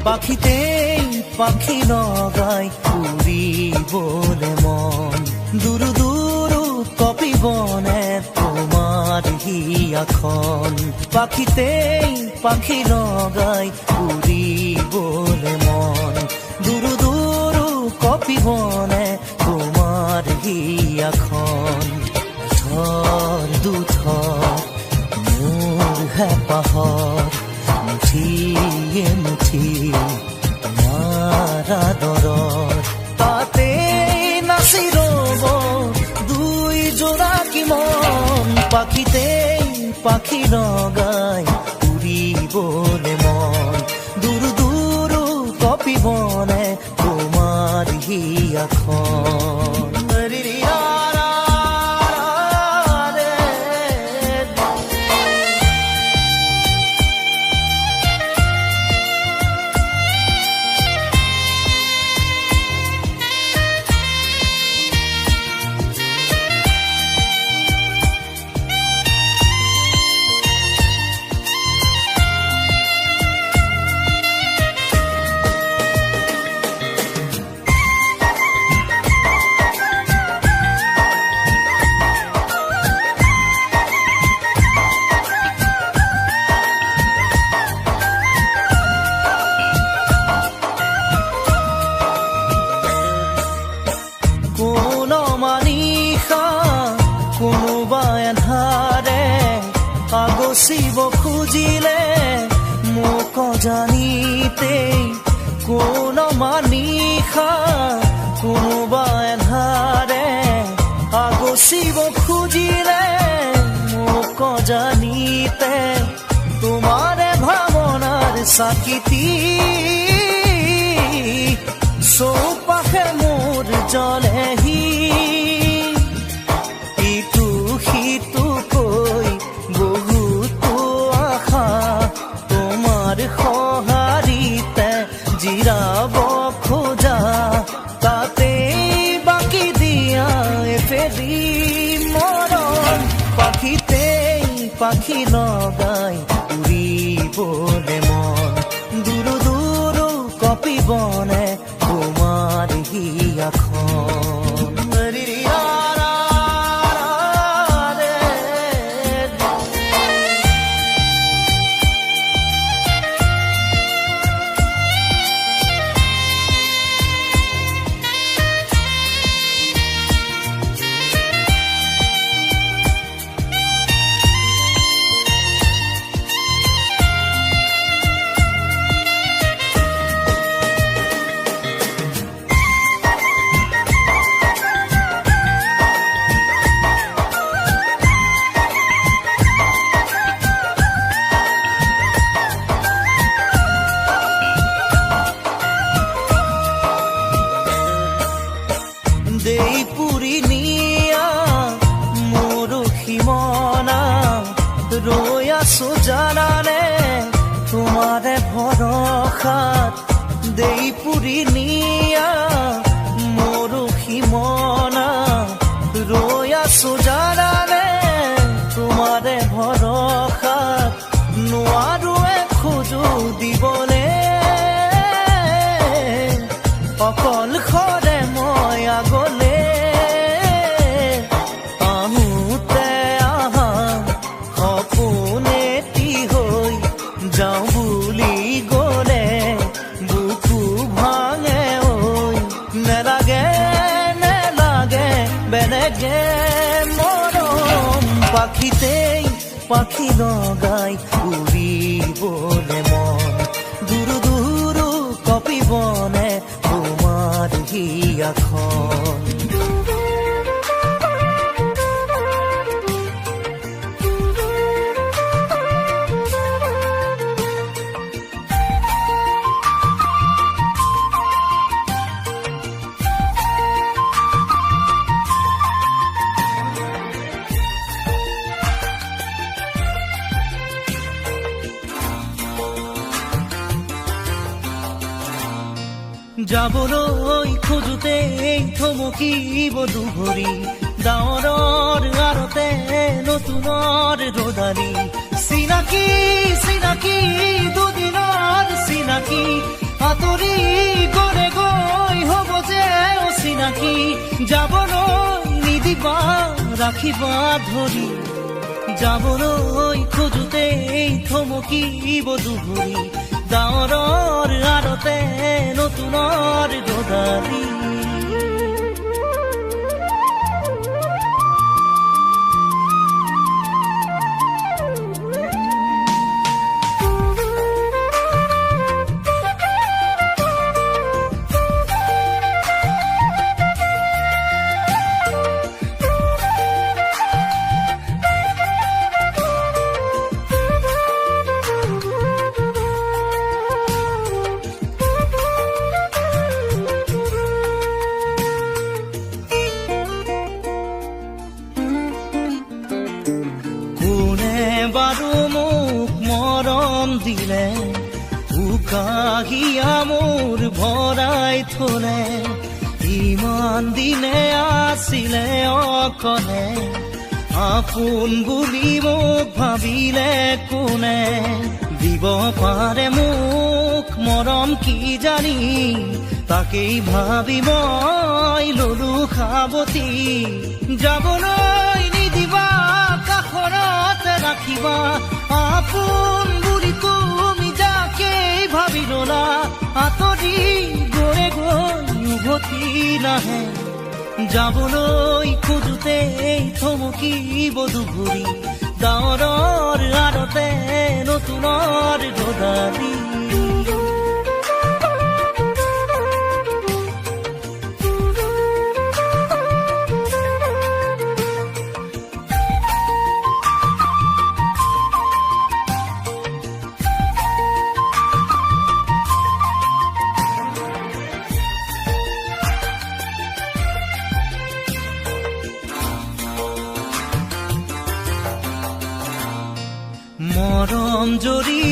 পাখিতেই পাখি লগাই উড়িবলে মন দূৰ দূৰ কপিবনে তোমাৰ হিয়াখন পাখিতেই পাখি লগাই উড়িবলে মন দূৰ দূৰ কপিবনে তোমাৰ হিয়াখন থৰ দুথৰ মোৰ হেঁপাহৰ মুঠিয়ে মুঠি তোমাৰ আদৰৰ তাতে নাচি ৰ'ব দুই জোড়াকি মন পাখিতেই পাখি লগাই উৰিবলে মন দূৰ দূৰ কপিবনে তোমাৰ হিয়াখন আগচিব খুজিলে মোক জানিতেই কোন মানিষা কোনোবা এন্ধাৰে আগচিব খুজিলে মোক জানিতে তোমাৰে ভাৱনাৰ চাকিতি চৌপাশে মোৰ জ্বলেহি ইটো সিটো কৈ বহুতো আশা তোমাৰ সঁহাৰিতে জিৰাব খোজা তাতেই বাকি দিয়া এফেৰি মৰণ পাখিতেই পাখি লগাই উৰিবলে মন দূৰ দূৰ কপিবনে তোমাৰ হিয়াখন দেই পুৰি নিয়া মোৰ সীমনা ৰৈ আছো জানানে তোমাৰে ভৰসাত দেই পুৰি নিয়া মোৰ সীমনা ৰৈ আছো জানানে তোমাৰে ভৰসাত নোৱাৰো খোজো দিবলে অকল খৰে মই আগলে আহোঁতে আহা সপোনেটি হৈ যাওঁ বুলি গ'লে বুকু ভাঙে ঐ নেলাগে নেলাগে বেলেগে মৰম পাখিতেই পাখি লগাই উৰিবলে মন দূৰ দূৰ কপিবনে তোমাৰ হিয়াখন যাবলৈ খোজোতে থমকিব দুভৰি ডাৱৰৰ আৰতে নতুনৰ ৰদালি চিনাকি চিনাকি দুদিনৰ চিনাকি আঁতৰি গলে গৈ হ'ব যে অচিনাকি যাবলৈ নিদিবা ৰাখিবা ধৰি যাবলৈ খোজোতে থমকিব দুভৰি ডাৱৰৰ আৰতে নতুনৰ ৰদালি দিলে উকাহিয়া মোৰ ভৰাই থলে ইমান দিনে আছিলে অকলে আপোন বুলি মোক ভাবিলে কোনে দিব পাৰে মোক মৰম কি জানি তাকেই ভাবি মই ললো সাৱতি যাবলৈ নিদিবা কাষৰতে ৰাখিবা আপোন বুলি তুমি যাকেই ভাবি ললা আঁতৰি গৈ গৈ উভতি নাহে যাবলৈ খোজোতে থমকিব দুভৰি ডাৱৰৰ আৰতে নতুনৰ ৰদালি মৰম জৰি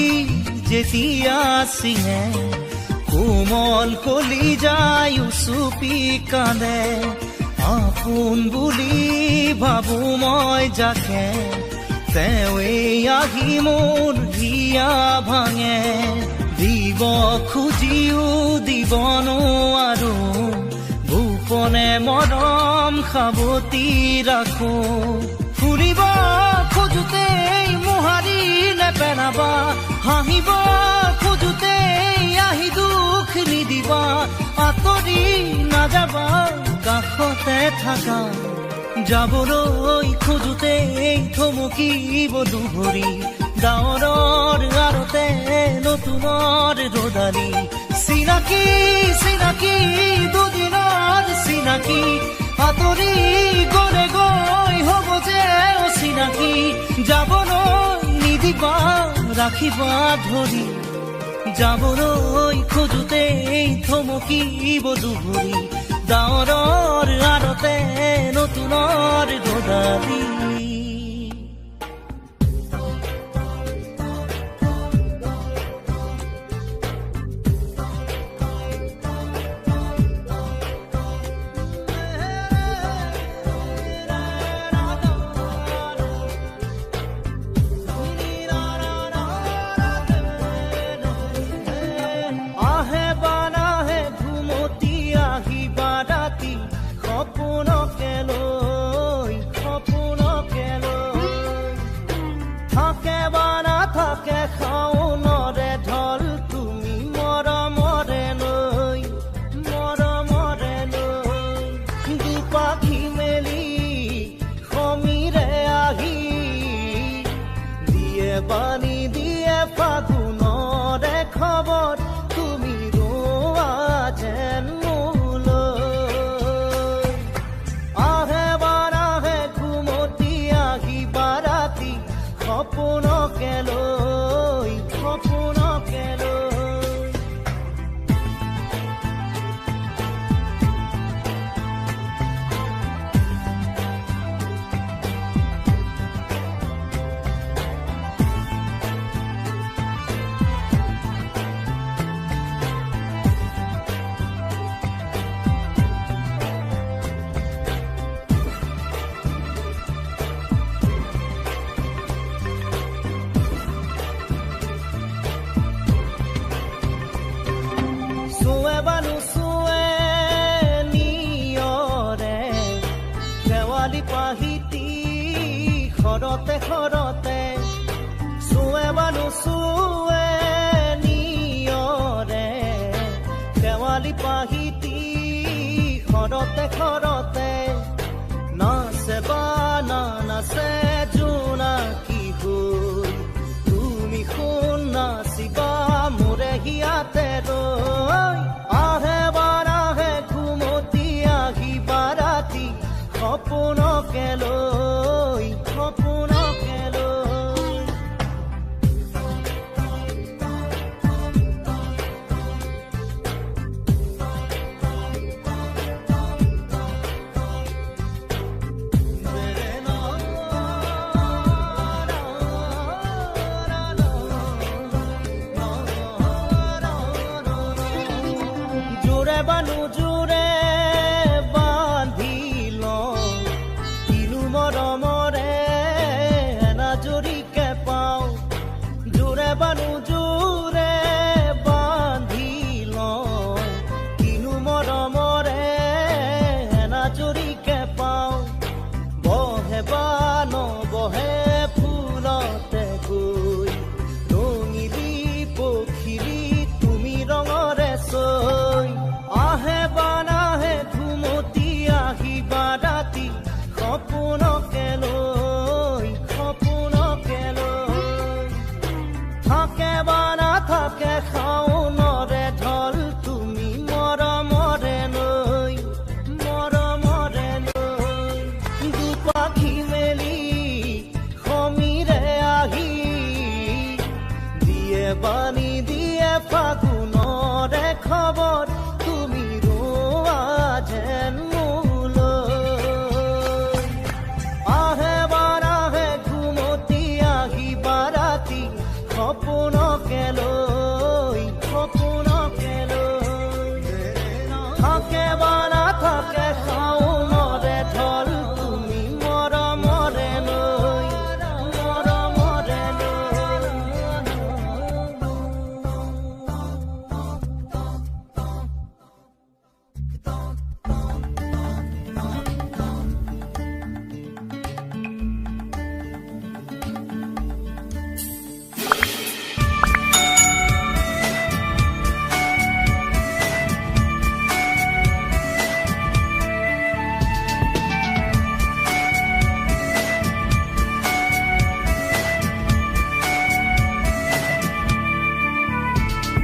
যেতিয়া চিঙে কোমল কলি যায় উচুপি কান্দে আপোন বুলি ভাবো মই যাকে তেৱেই আহি মোৰ হিয়া ভাঙে দিব খুজিও দিব নোৱাৰো গোপনে মৰম সাৱতি ৰাখো ফুৰিব খোজোতে মোহাৰি নেপেলাবা হাঁহিব খোজোতে আহি দুখ নিদিবা আঁতৰি নাযাবা কাষতে থাকা যাবলৈ খোজোতে থমকিব দুভৰি ডাৱৰৰ আৰতে নতুনৰ ৰদালি চিনাকি চিনাকি দুদিনৰ চিনাকি আঁতৰি গলে গৈ হ'ব যে অচিনাকি যাবলৈ নিদিবা ৰাখিবা ধৰি যাবলৈ খোজোতে থমকিব দুভৰি ডাৱৰৰ আৰতে নতুনৰ ৰদালি পানী দিয়ে ফাগুনৰে খবৰ তুমি ৰোৱা যেন মোলৈ আহে বাৰাহে ঘুমতি আহিবা ৰাতি সপোনকে লৈ সপোনকে লৈ পাহিতি খৰতে খৰতে চুৱে বানু চুৱে নিয়ৰে শেৱালি পাহিতি খৰতে খৰতে নাচে বা নাচে জোনাকী হৈ তুমি শুন নাচিবা মোৰে হিয়াতে ৰৈ আহে বাৰাহে ঘুমতি আহিবা ৰাতি সপোনকে লৈ সপোনকে লৈ জোৰে বানু জোৰে বান্ধি লওঁ কিনো মৰমৰে এনাজৰিকে পাওঁ জোৰে বানু জোৰে বান্ধি লওঁ কিনো মৰমৰে এনাজৰিকে পাওঁ বহে বা নবহে ফুলতে গৈ ৰঙিলি পখিলি তুমি ৰঙৰে চৈ আহে বা নাহে ঘুমতি আহিবা ৰাতি সপোনকে লৈ সপোনকে লৈ থাকে বা নাথাকে শাওনৰে ঢল তুমি মৰমৰে লৈ দুপাখি মেলি সমীৰে আহি দিয়ে বাণী দিয়ে ফাগুনৰে খবৰ তুমি ৰোৱা যেন মোলৈ আহে বাৰাহে ঘুমতি আহিবা ৰাতি সপোনকে লৈ সপোনকে লৈ থাকে বা নাথাকে শাওনৰে ঢল তুমি মৰমৰে লৈ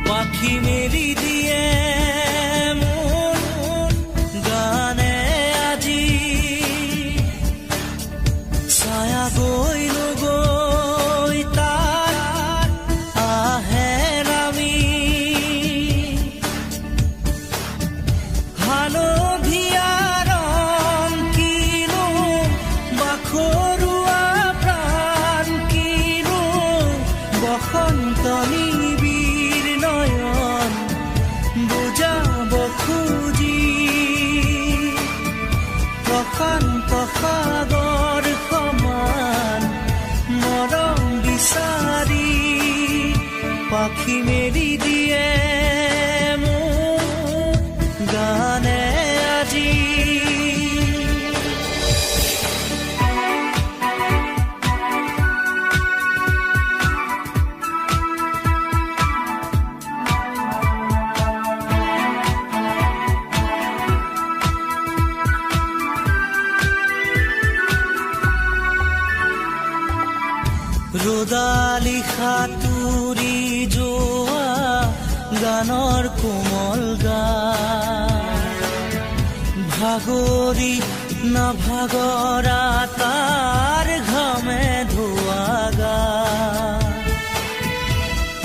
পাখি মেলি দিয়ে মন গানে আজি ছায়া গৈ নগৈ তাৰ আহে নামি হালধীয়া ৰং কিনো বাখৰুৱা প্ৰাণ কিনো বসন্ত নিবিৰ নয়ন বুজাব খুজি প্ৰশান্ত সাগৰ সমান মৰম বিচাৰি পাখি মেলি দিয়ে মোক গানে আজি ৰ'দালি সাঁতুৰি যোৱা গানৰ কোমল গান ভাগৰি নাভাগৰা তাৰ ঘামে ধোৱা গান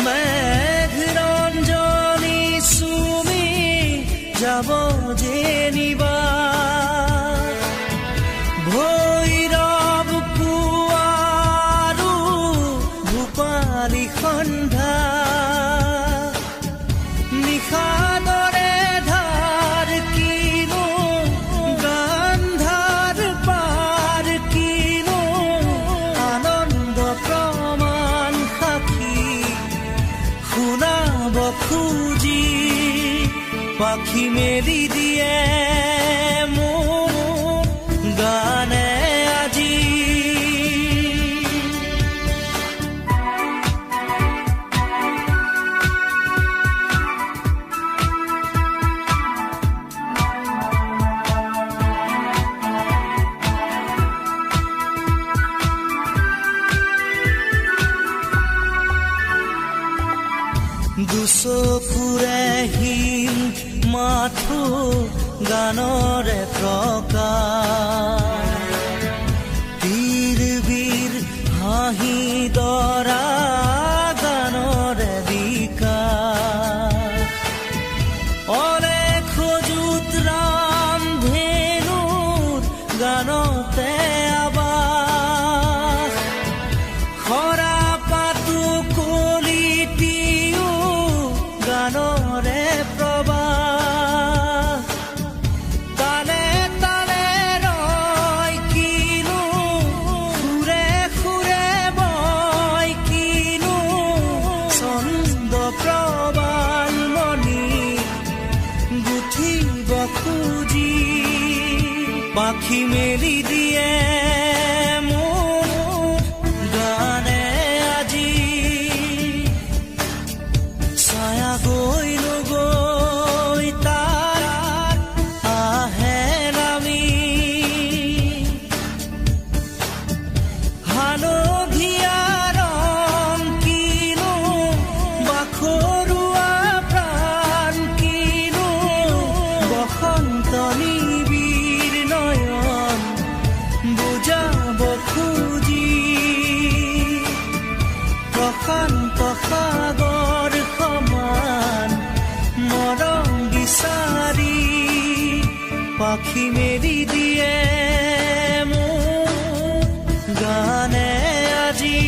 মেঘ ৰঞ্জনী চুমি যাব যেনিবা ভৈৰৱ পুৱাৰো ভূপালী সন্ধ্যা নিশাদৰে ধাৰ কিনো গান্ধাৰ পাৰ কিনো আনন্দ প্ৰমাণ সাক্ষী শুনাব খুজি পাখি মেলি দিয়ে মোক গানে আজি চকুৰে হিম মাথো গানৰে প্ৰকাশ বীৰ বীৰ হাঁহি দৰা গানৰে বিকাশ অনেক সজুত ৰাম ধেনুৰ গানতে আবাস খৰা পাতো কলিটিও গানৰে প্ৰবাহ তালে তালে ৰয় কিনো সুৰে সুৰে বয় কিনো ছন্দ প্ৰবাল মণি গুঠিব খুজি পাখি মেলি দিয়ে মোৰ গানে আজি ছায়া গৈ নগৈ তাৰ আহে নামি হালধীয়া ৰং কিনো বাখৰুৱা প্ৰাণ কিনো বসন্ত নিবিৰ নয়ন বুজাব খুজি প্ৰশান্ত সাগৰ সমান মৰম বিচাৰি পাখি মেলি দিয়ে মোৰ গানে আজি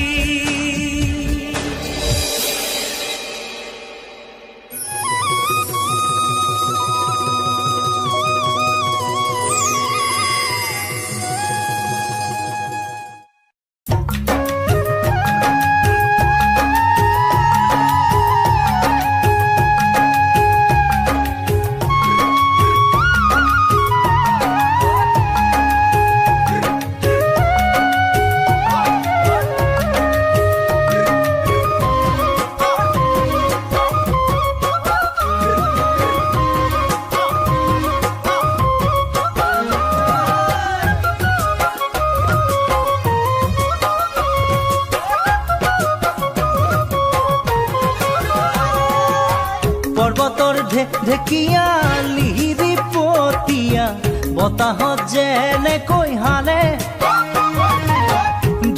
পৰ্বতৰ ঢেকীয়া লিহিৰি পতীয়া বতাহত যেনেকৈ হালে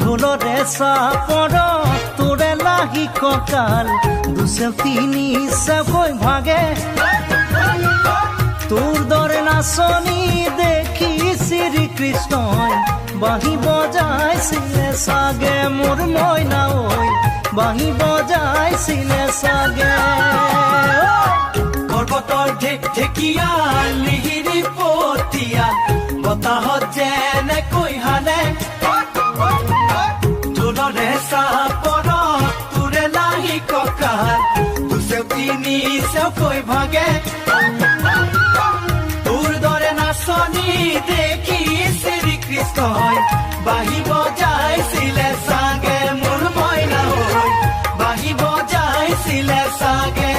ঢোলৰে চাপৰ তোৰে লাহি কঁকাল দুচেও তিনি চেওকৈ ভাগে তোৰ দৰে নাচনি দেখি শ্ৰীকৃষ্ণই বাঁহী বজাইছিলে চাগে মোৰ মইনা ঐ বাঁহী বজাইছিলে চাগে পৰ্বতৰ ঢেকীয়া লিহিৰি পতীয়া বতাহত যেনেকৈ হালে ঢোলৰে চাপৰ তোৰে লাহি কঁকাল দুচেও তিনি চেওকৈ ভাগে তোৰ দৰে নাচনি দেখি শ্ৰীকৃষ্ণই বাঁহী বজাইছিলে চাগে মোৰ মইনা ঐ বাঁহী বজাইছিলে চাগে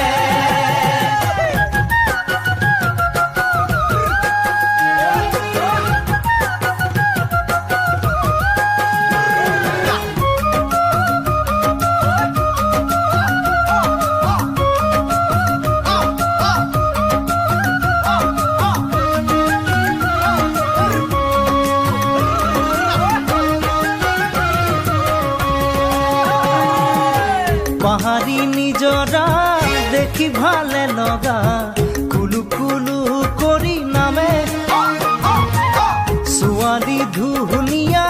পাহাৰী নিজৰা দেখি ভালে লগা কুলু কুলু কৰি নামে ছোৱালী ধুনীয়া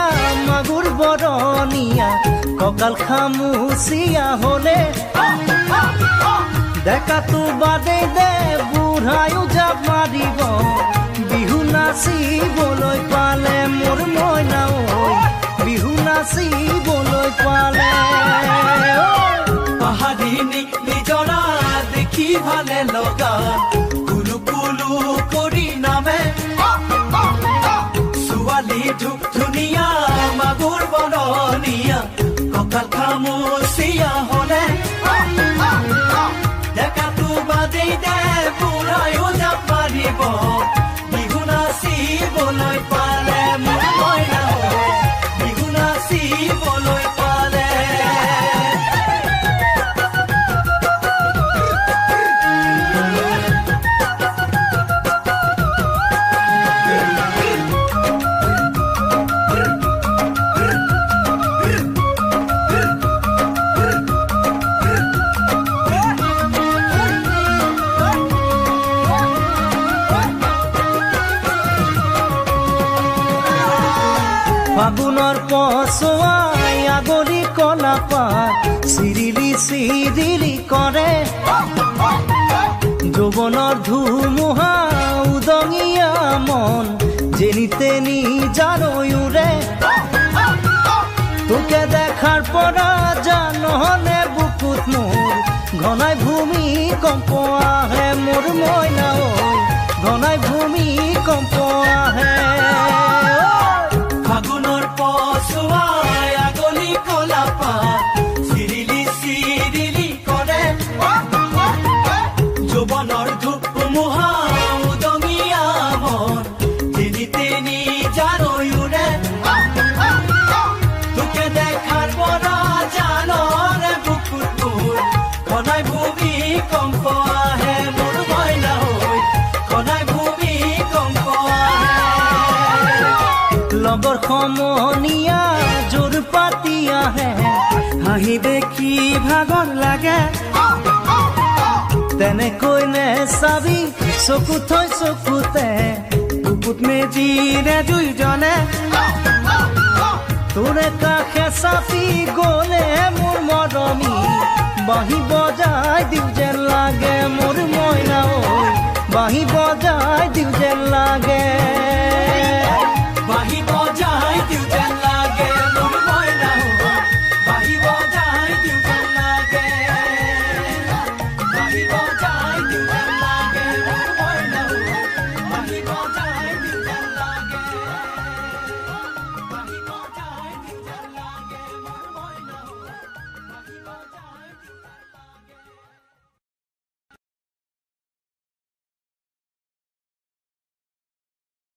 মাগুৰ বৰণীয়া কঁকাল খামুচিয়া হলে ডেকাটো বাদে দে বুঢ়ায়ো জাপ মাৰিব বিহু নাচিবলৈ পালে মোৰ মইনা ঐ বিহু নাচিবলৈ পালে পাহাৰী নিজৰা দেখি ভালে লগা কুলু কুলু কৰি নামে ছোৱালী ধুনীয়া মাগুৰ বৰণীয়া কঁকাল খামুচিয়া হলে ডেকাটো বাদেই দে বুঢ়ায়ো জাপ মাৰিব বিহু নাচিবলৈ পালে মোৰ মইনা বিহু নাচিবলৈ পালে ফাগুনৰ পছুৱাই আগলি কলাপা চিৰিলি চিৰিলি কৰে যৌৱনৰ ধুমুহা উদঙিয়া মন যেনি তেনি জানৈ উৰে তোকে দেখাৰ পৰা জাননে বুকুত মোৰ ঘনাই ভূমিকম্প আহে মোৰ মইনা ঐ ঘনাই ভূমিকম্প আহে ফাগুনৰ পছুৱাই আগলি কলাপা চিৰিলি চিৰিলি কৰে যৌৱনৰ ধুমুহা উদঙিয়া মন যেনি তেনি জানৈ উৰে তোকে দেখাৰ পৰা জাননে বুকুত মোৰ ঘনাই ভূমিকম্প আহে মোৰ মইনা ঐ ঘনাই ভূমিকম্প আহে লগৰ সমনীয়া জোৰ পাতি আহে হাঁহি দেখি ভাগৰ লাগে তেনেকৈ নে চাবি চকু থৈ চকুতে বুকুত মেজিৰে দুইজনে তোৰে কাষে চাপি গ'লে মোৰ মৰমী বাঁহী বজাই দিওঁ যেন লাগে মোৰ মইনা ঐ বাঁহী বজাই দিওঁ যেন লাগে